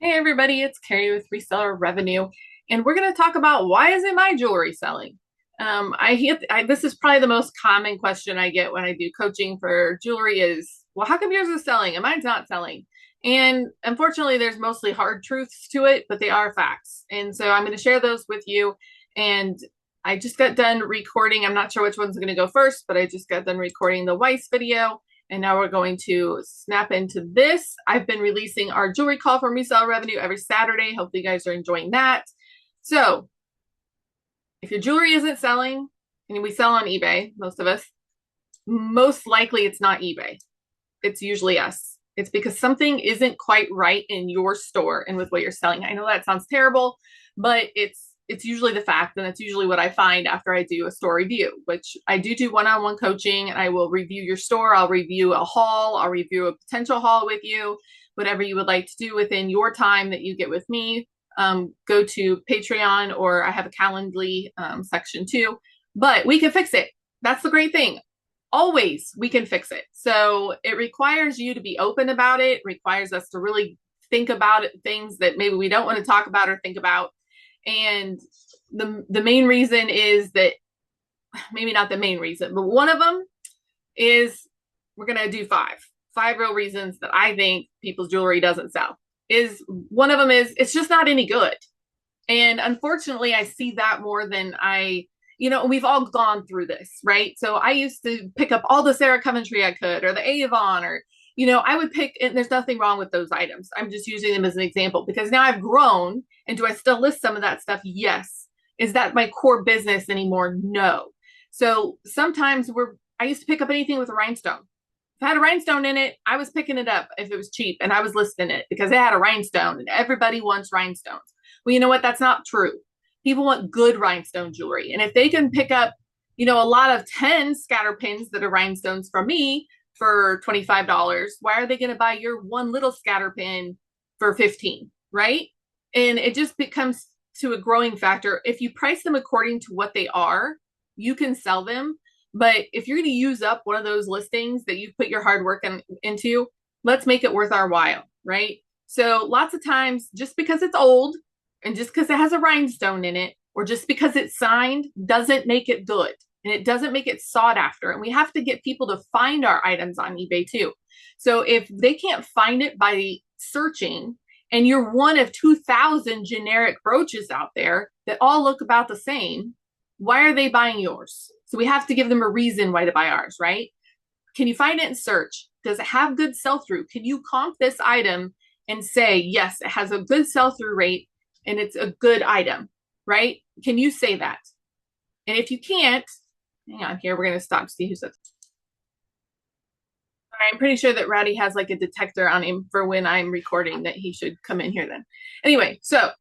Hey everybody, it's Carrie with Reseller Revenue, and we're going to talk about why isn't my jewelry selling? This is probably the most common question I get when I do coaching for jewelry is, well, how come yours is selling and mine's not selling? And unfortunately, there's mostly hard truths to it, but they are facts. And so I'm going to share those with you. And I just got done recording. I'm not sure which one's going to go first, but I just got done recording the Weiss video. And now we're going to snap into this. I've been releasing our jewelry call from resale revenue every Saturday. Hopefully you guys are enjoying that. So if your jewelry isn't selling, and we sell on eBay, most of us, most likely it's not eBay. It's usually us. It's because something isn't quite right in your store and with what you're selling. I know that sounds terrible, but it's usually the fact, and it's usually what I find after I do a store review, which I do one-on-one coaching, and I will review your store. I'll review a haul. I'll review a potential haul with you, whatever you would like to do within your time that you get with me. Go to Patreon, or I have a Calendly section too, but we can fix it. That's the great thing. Always we can fix it. So it requires you to be open about it, requires us to really think about it, things that maybe we don't want to talk about or think about. And the main reason is that, maybe not the main reason, but one of them is, we're going to do five real reasons that I think people's jewelry doesn't sell. Is one of them is it's just not any good. And unfortunately, I see that more than we've all gone through this, right? So I used to pick up all the Sarah Coventry I could, or the Avon, or, I would pick, and there's nothing wrong with those items. I'm just using them as an example because now I've grown. And do I still list some of that stuff? Yes. Is that my core business anymore? No. So sometimes I used to pick up anything with a rhinestone. If it had a rhinestone in it, I was picking it up if it was cheap, and I was listing it because it had a rhinestone, and everybody wants rhinestones. Well, you know what? That's not true. People want good rhinestone jewelry. And if they can pick up, a lot of 10 scatter pins that are rhinestones from me for $25, why are they going to buy your one little scatter pin for 15, right? And it just becomes to a growing factor. If you price them according to what they are, you can sell them. But if you're going to use up one of those listings that you've put your hard work into, let's make it worth our while, right? So lots of times, just because it's old and just because it has a rhinestone in it, or just because it's signed, doesn't make it good. And it doesn't make it sought after. And we have to get people to find our items on eBay too. So if they can't find it by searching, and you're one of 2,000 generic brooches out there that all look about the same, why are they buying yours? So we have to give them a reason why to buy ours, right? Can you find it in search? Does it have good sell-through? Can you comp this item and say, yes, it has a good sell-through rate and it's a good item, right? Can you say that? And if you can't, hang on here, we're going to stop to see who says. I'm pretty sure that Rowdy has like a detector on him for when I'm recording that he should come in here then. Anyway, so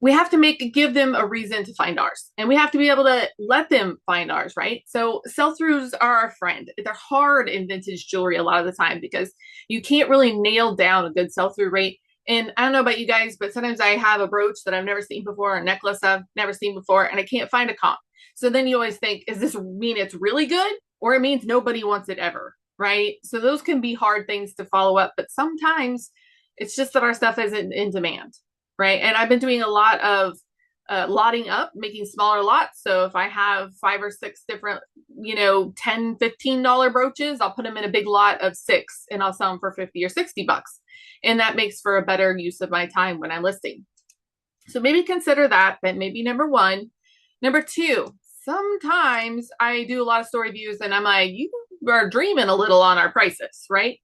we have to give them a reason to find ours, and we have to be able to let them find ours, right? So sell-throughs are our friend. They're hard in vintage jewelry a lot of the time because you can't really nail down a good sell-through rate. And I don't know about you guys, but sometimes I have a brooch that I've never seen before, a necklace I've never seen before, and I can't find a comp. So then you always think, does this mean it's really good, or it means nobody wants it ever, right? So those can be hard things to follow up, but sometimes it's just that our stuff isn't in demand, right? And I've been doing a lot of lotting up, making smaller lots. So if I have 5 or 6 different, $10, $15 brooches, I'll put them in a big lot of 6 and I'll sell them for 50 or 60 bucks. And that makes for a better use of my time when I'm listing. So maybe consider that maybe number 1. Number 2, sometimes I do a lot of store reviews and I'm like, you are dreaming a little on our prices, right?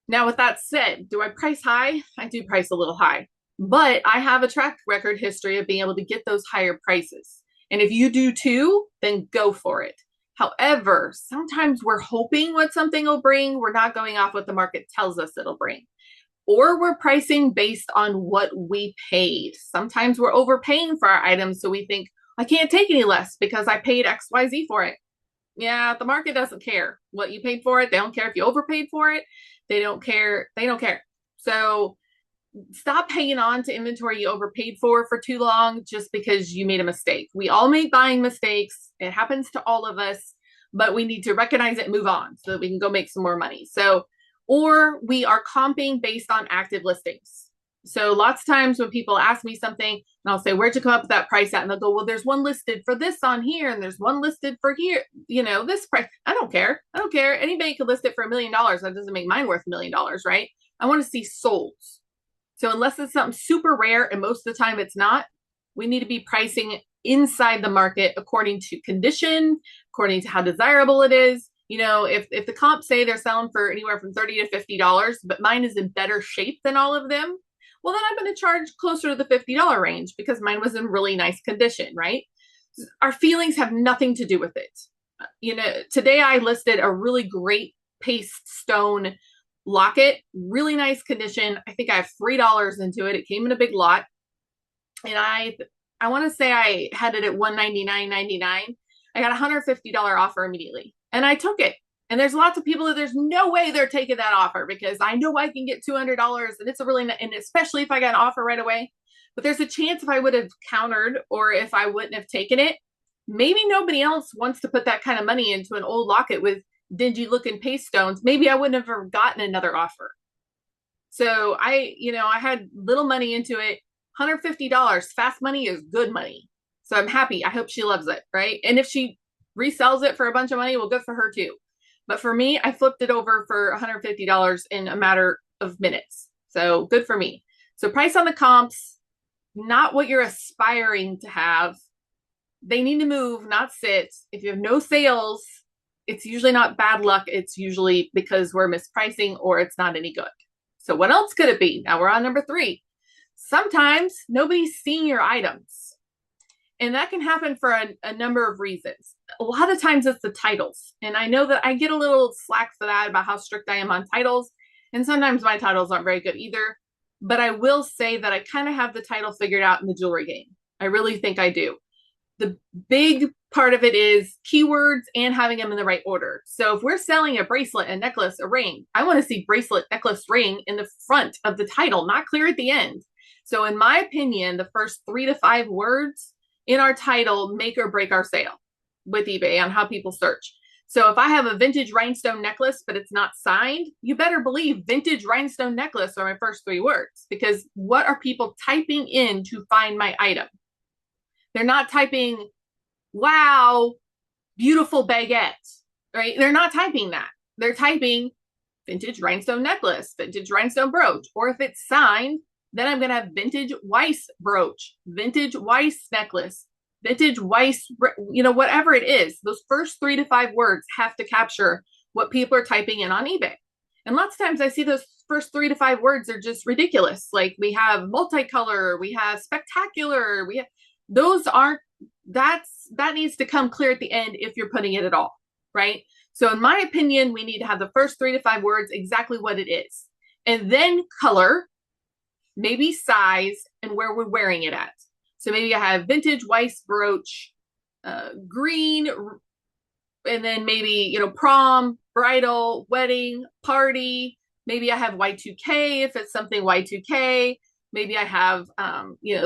Now, with that said, do I price high? I do price a little high, but I have a track record history of being able to get those higher prices. And if you do too, then go for it. However, sometimes we're hoping what something will bring. We're not going off what the market tells us it'll bring. Or we're pricing based on what we paid. Sometimes we're overpaying for our items, so we think, I can't take any less because I paid XYZ for it. Yeah, the market doesn't care what you paid for it. They don't care if you overpaid for it. They don't care. They don't care. So stop hanging on to inventory you overpaid for too long just because you made a mistake. We all make buying mistakes. It happens to all of us, but we need to recognize it and move on so that we can go make some more money. So, or we are comping based on active listings. So lots of times when people ask me something and I'll say, where'd you come up with that price at? And they'll go, well, there's one listed for this on here and there's one listed for here, this price. I don't care. I don't care. Anybody could list it for $1 million. That doesn't make mine worth $1 million, right? I want to see sold. So unless it's something super rare, and most of the time it's not, we need to be pricing inside the market according to condition, according to how desirable it is. If the comps say they're selling for anywhere from $30 to $50, but mine is in better shape than all of them, well, then I'm going to charge closer to the $50 range because mine was in really nice condition, right? Our feelings have nothing to do with it. Today I listed a really great paste stone locket, really nice condition. I think I have $3 into it. It came in a big lot. And I want to say I had it at $199.99. I got a $150 offer immediately. And I took it. And there's lots of people that there's no way they're taking that offer because I know I can get $200 and it's and especially if I got an offer right away. But there's a chance if I would have countered or if I wouldn't have taken it, maybe nobody else wants to put that kind of money into an old locket with dingy looking paste stones. Maybe I wouldn't have gotten another offer. So I had little money into it. $150, fast money is good money. So I'm happy. I hope she loves it, right? And if she resells it for a bunch of money, well, good for her too. But for me, I flipped it over for $150 in a matter of minutes. So good for me. So price on the comps, not what you're aspiring to have. They need to move, not sit. If you have no sales, it's usually not bad luck. It's usually because we're mispricing or it's not any good. So what else could it be? Now we're on number 3. Sometimes nobody's seeing your items. And that can happen for a number of reasons. A lot of times it's the titles. And I know that I get a little slack for that about how strict I am on titles. And sometimes my titles aren't very good either. But I will say that I kind of have the title figured out in the jewelry game. I really think I do. The big part of it is keywords and having them in the right order. So if we're selling a bracelet, a necklace, a ring, I want to see bracelet, necklace, ring in the front of the title, not clear at the end. So in my opinion, the first 3 to 5 words in our title make or break our sale with eBay on how people search. So if I have a vintage rhinestone necklace, but it's not signed, you better believe vintage rhinestone necklace are my first 3 words, because what are people typing in to find my item? They're not typing, wow, beautiful baguette, right? They're not typing that. They're typing vintage rhinestone necklace, vintage rhinestone brooch, or if it's signed, then I'm going to have vintage Weiss brooch, vintage Weiss necklace, vintage Weiss, whatever it is. Those first 3 to 5 words have to capture what people are typing in on eBay. And lots of times I see those first 3 to 5 words are just ridiculous. Like we have multicolor, we have spectacular, we have, those aren't, that needs to come clear at the end if you're putting it at all, right? So in my opinion, we need to have the first 3 to 5 words exactly what it is. And then color, maybe size, and where we're wearing it at. So maybe I have vintage Weiss brooch, green, and then maybe, prom, bridal, wedding, party. Maybe I have Y2K if it's something Y2K. Maybe I have,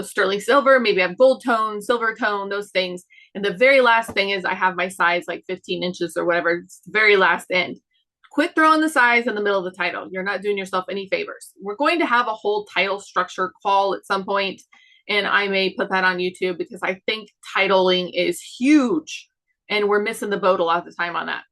sterling silver. Maybe I have gold tone, silver tone, those things. And the very last thing is I have my size like 15 inches or whatever. It's the very last end. Quit throwing the size in the middle of the title. You're not doing yourself any favors. We're going to have a whole title structure call at some point, and I may put that on YouTube because I think titling is huge, and we're missing the boat a lot of the time on that.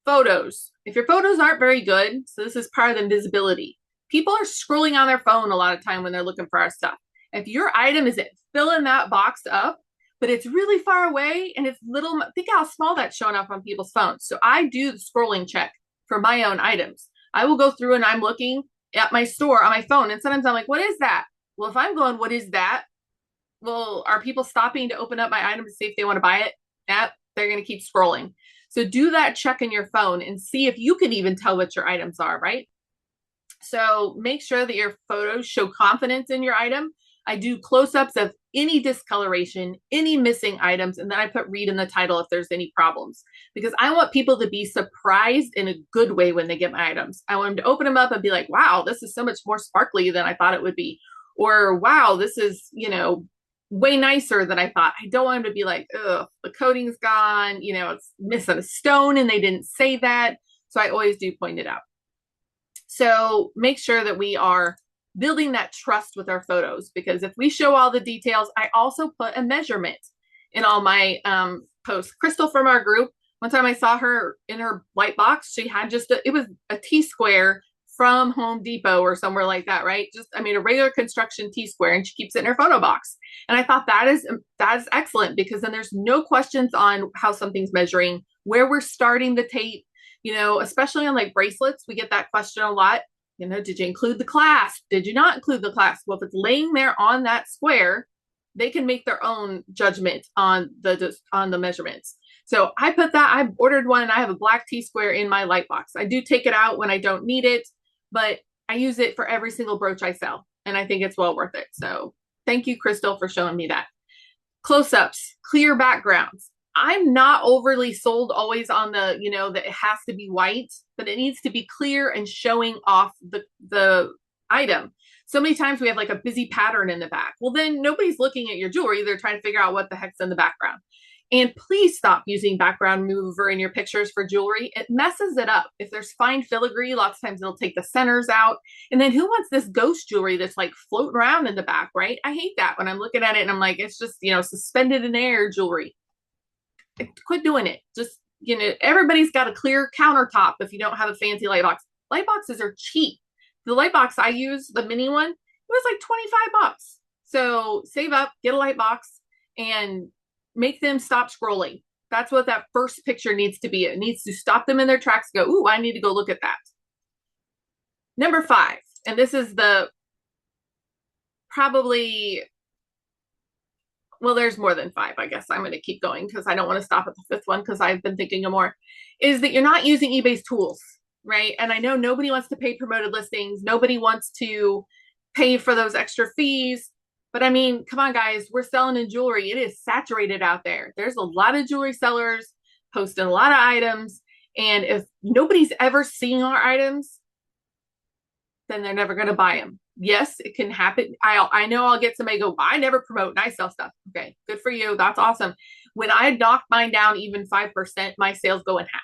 Photos. If your photos aren't very good, so this is part of the invisibility. People are scrolling on their phone a lot of time when they're looking for our stuff. If your item is filling that box up, but it's really far away and it's little, think how small that's showing up on people's phones. So I do the scrolling check for my own items. I will go through and I'm looking at my store on my phone. And sometimes I'm like, what is that? Well, if I'm going, what is that? Well, are people stopping to open up my item to see if they want to buy it? They're going to keep scrolling. So do that check in your phone and see if you can even tell what your items are, right? So make sure that your photos show confidence in your item. I do close-ups of any discoloration, any missing items, and then I put read in the title if there's any problems, because I want people to be surprised in a good way when they get my items. I want them to open them up and be like, wow, this is so much more sparkly than I thought it would be. Or wow, this is, way nicer than I thought. I don't want them to be like, ugh, the coating's gone, it's missing a stone and they didn't say that. So I always do point it out. So make sure that we are building that trust with our photos, because if we show all the details, I also put a measurement in all my posts. Crystal from our group, one time I saw her in her white box, she had just it was a T-square from Home Depot or somewhere like that, right? Just, I mean, a regular construction T-square, and she keeps it in her photo box. And I thought that is excellent, because then there's no questions on how something's measuring, where we're starting the tape, especially on like bracelets, we get that question a lot. Did you include the clasp? Did you not include the clasp? Well, if it's laying there on that square, they can make their own judgment on the measurements. So I put that, I ordered one, and I have a black T-square in my light box. I do take it out when I don't need it, but I use it for every single brooch I sell, and I think it's well worth it. So thank you, Crystal, for showing me that. Close-ups, clear backgrounds. I'm not overly sold always on the, that it has to be white, but it needs to be clear and showing off the item. So many times we have like a busy pattern in the back. Well, then nobody's looking at your jewelry. They're trying to figure out what the heck's in the background. And please stop using background mover in your pictures for jewelry. It messes it up. If there's fine filigree, lots of times it'll take the centers out. And then who wants this ghost jewelry that's like floating around in the back, right? I hate that when I'm looking at it and I'm like, it's just, suspended in air jewelry. Quit doing it. Just, everybody's got a clear countertop if you don't have a fancy light box. Light boxes are cheap. The light box I use, the mini one, it was like 25 bucks. So save up, get a light box, and make them stop scrolling. That's what that first picture needs to be. It needs to stop them in their tracks, go, ooh, I need to go look at that. Number 5, and this is well, there's more than 5, I guess. I'm going to keep going because I don't want to stop at the 5th one, because I've been thinking of more, is that you're not using eBay's tools, right? And I know nobody wants to pay promoted listings. Nobody wants to pay for those extra fees. But I mean, come on, guys, we're selling in jewelry. It is saturated out there. There's a lot of jewelry sellers posting a lot of items. And if nobody's ever seen our items, then they're never going to buy them. Yes, it can happen. I know I'll get somebody go, I never promote and I sell stuff. Okay, good for you. That's awesome. When I knock mine down even 5%, my sales go in half.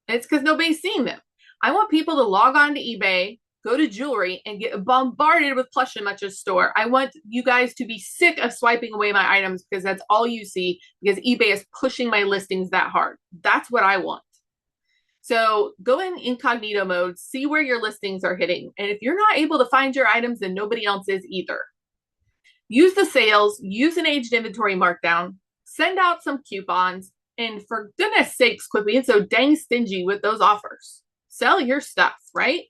It's because nobody's seen them. I want people to log on to eBay, go to jewelry, and get bombarded with Plush and Much's store. I want you guys to be sick of swiping away my items because that's all you see, because eBay is pushing my listings that hard. That's what I want. So go in incognito mode, see where your listings are hitting. And if you're not able to find your items, then nobody else is either. Use the sales, use an aged inventory markdown, send out some coupons, and for goodness sakes, quit being so dang stingy with those offers. Sell your stuff, right?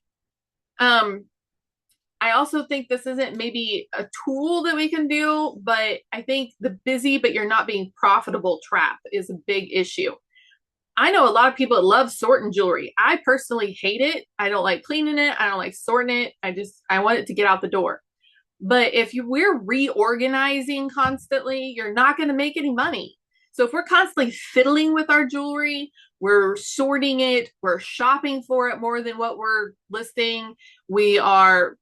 I also think this isn't maybe a tool that we can do, but I think the busy but you're not being profitable trap is a big issue. I know a lot of people that love sorting jewelry. I personally hate it. I don't like cleaning it. I don't like sorting it. I want it to get out the door. But if we're reorganizing constantly, you're not going to make any money. So if we're constantly fiddling with our jewelry, we're sorting it, we're shopping for it more than what we're listing, we are,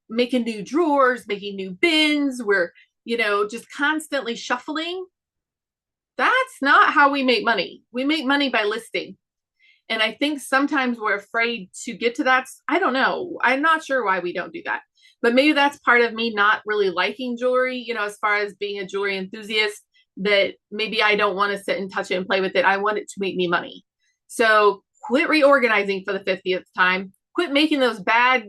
making new drawers, making new bins, we're, just constantly shuffling. That's not how we make money. We make money by listing. And I think sometimes we're afraid to get to that. I don't know. I'm not sure why we don't do that. But maybe that's part of me not really liking jewelry, as far as being a jewelry enthusiast, that maybe I don't want to sit and touch it and play with it. I want it to make me money. So quit reorganizing for the 50th time. Quit making those bad,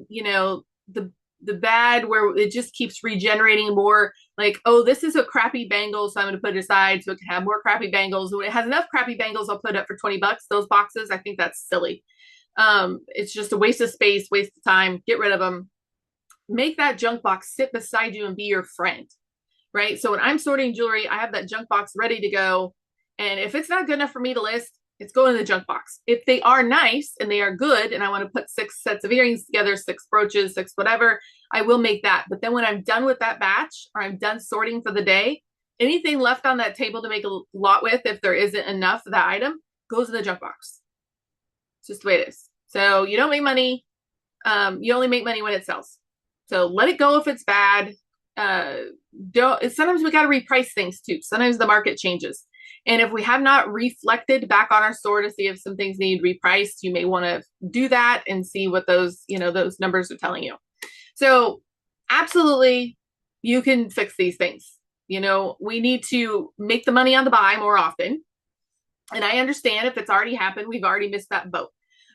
the bad where it just keeps regenerating more. Like, oh, this is a crappy bangle, so I'm going to put it aside so it can have more crappy bangles. When it has enough crappy bangles, I'll put it up for 20 bucks. Those boxes, I think that's silly. It's just a waste of space, waste of time. Get rid of them. Make that junk box sit beside you and be your friend, right? So when I'm sorting jewelry, I have that junk box ready to go. And if it's not good enough for me to list, it's going in the junk box. If they are nice and they are good, and I want to put 6 sets of earrings together, 6 brooches, 6 whatever, I will make that. But then when I'm done with that batch, or I'm done sorting for the day, anything left on that table to make a lot with, if there isn't enough of that item, goes in the junk box. It's just the way it is. So you don't make money. You only make money when it sells. So let it go if it's bad. Sometimes we got to reprice things too. Sometimes the market changes. And if we have not reflected back on our store to see if some things need repriced, you may want to do that and see what those, those numbers are telling you. So absolutely, you can fix these things. You know, we need to make the money on the buy more often. And I understand if it's already happened, we've already missed that boat.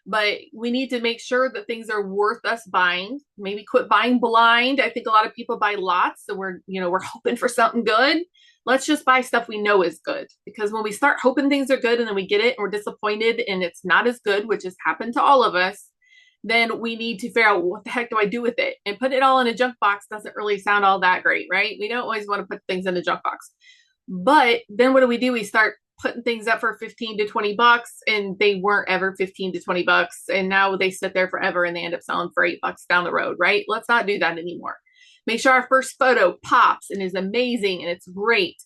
But we need to make sure that things are worth us buying. Maybe quit buying blind. I think a lot of people buy lots, so we're hoping for something good. Let's just buy stuff we know is good. Because when we start hoping things are good and then we get it and we're disappointed and it's not as good, which has happened to all of us, then we need to figure out what the heck do I do with it? And put it all in a junk box doesn't really sound all that great, right? We don't always want to put things in a junk box. But then what do? We start putting things up for 15 to 20 bucks and they weren't ever 15 to 20 bucks. And now they sit there forever and they end up selling for $8 down the road, right? Let's not do that anymore. Make sure our first photo pops and is amazing and it's great.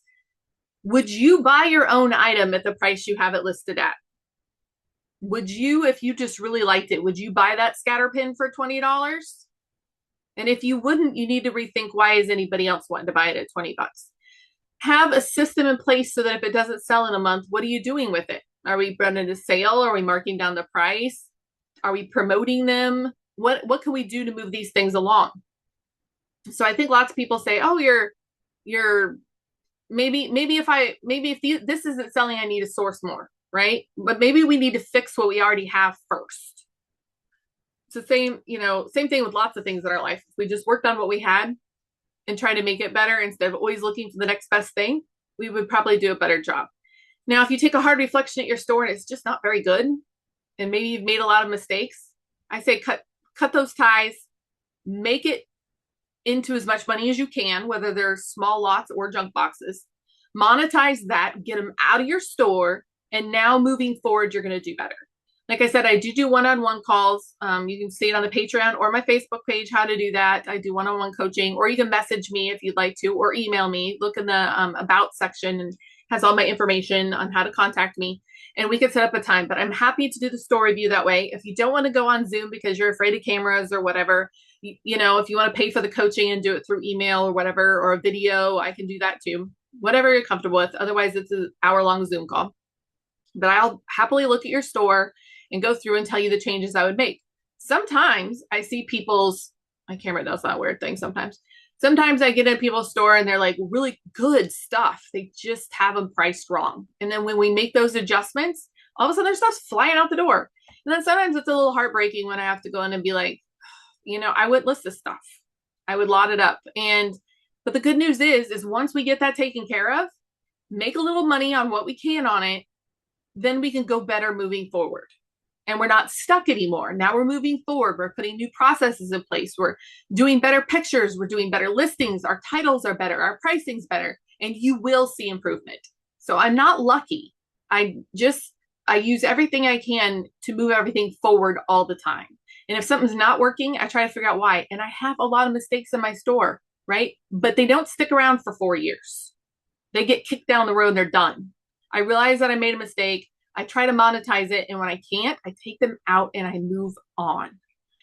Would you buy your own item at the price you have it listed at? Would you, if you just really liked it, would you buy that scatter pin for $20? And if you wouldn't, you need to rethink, why is anybody else wanting to buy it at 20 bucks? Have a system in place so that if it doesn't sell in a month, what are you doing with it? Are we running a sale? Are we marking down the price? Are we promoting them? What can we do to move these things along? So I think lots of people say, oh, you're maybe if this isn't selling, I need to source more, right? But maybe we need to fix what we already have first. It's the same thing with lots of things in our life. If we just worked on what we had and try to make it better instead of always looking for the next best thing, we would probably do a better job. Now, if you take a hard reflection at your store and it's just not very good, and maybe you've made a lot of mistakes, I say cut those ties, make it into as much money as you can, whether they're small lots or junk boxes. Monetize that, get them out of your store, and now moving forward, you're going to do better. Like I said, I do one-on-one calls. You can see it on the Patreon or my Facebook page how to do that. I do one-on-one coaching, or you can message me if you'd like to, or email me. Look in the about section and has all my information on how to contact me, and we can set up a time. But I'm happy to do the store review that way. If you don't want to go on Zoom because you're afraid of cameras or whatever, if you want to pay for the coaching and do it through email or whatever, or a video, I can do that too. Whatever you're comfortable with. Otherwise, it's an hour-long Zoom call. But I'll happily look at your store and go through and tell you the changes I would make. Sometimes I see my camera does that weird thing sometimes. Sometimes I get in people's store and they're like really good stuff. They just have them priced wrong. And then when we make those adjustments, all of a sudden their stuff's flying out the door. And then sometimes it's a little heartbreaking when I have to go in and be like, I would list this stuff. I would lot it up. But the good news is once we get that taken care of, make a little money on what we can on it, then we can go better moving forward. And we're not stuck anymore. Now we're moving forward. We're putting new processes in place. We're doing better pictures. We're doing better listings. Our titles are better. Our pricing's better. And you will see improvement. So I'm not lucky. I use everything I can to move everything forward all the time. And if something's not working, I try to figure out why. And I have a lot of mistakes in my store, right? But they don't stick around for 4 years. They get kicked down the road and they're done. I realize that I made a mistake. I try to monetize it. And when I can't, I take them out and I move on.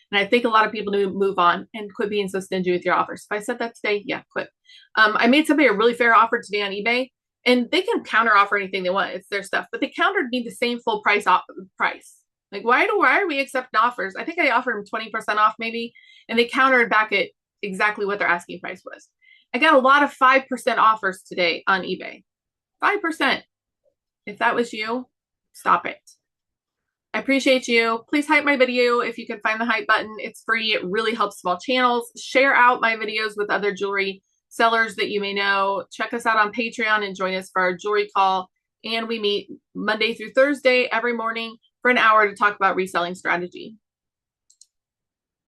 And I think a lot of people need to move on and quit being so stingy with your offers. If I said that today, yeah, quit. I made somebody a really fair offer today on eBay, and they can counter offer anything they want. It's their stuff, but they countered me the same full price price. Like, why are we accepting offers? I think I offered them 20% off maybe, and they countered back at exactly what their asking price was. I got a lot of 5% offers today on eBay. 5%. If that was you, stop it. I appreciate you. Please hype my video if you can find the hype button. It's free. It really helps small channels. Share out my videos with other jewelry sellers that you may know. Check us out on Patreon and join us for our jewelry call. And we meet Monday through Thursday every morning for an hour to talk about reselling strategy.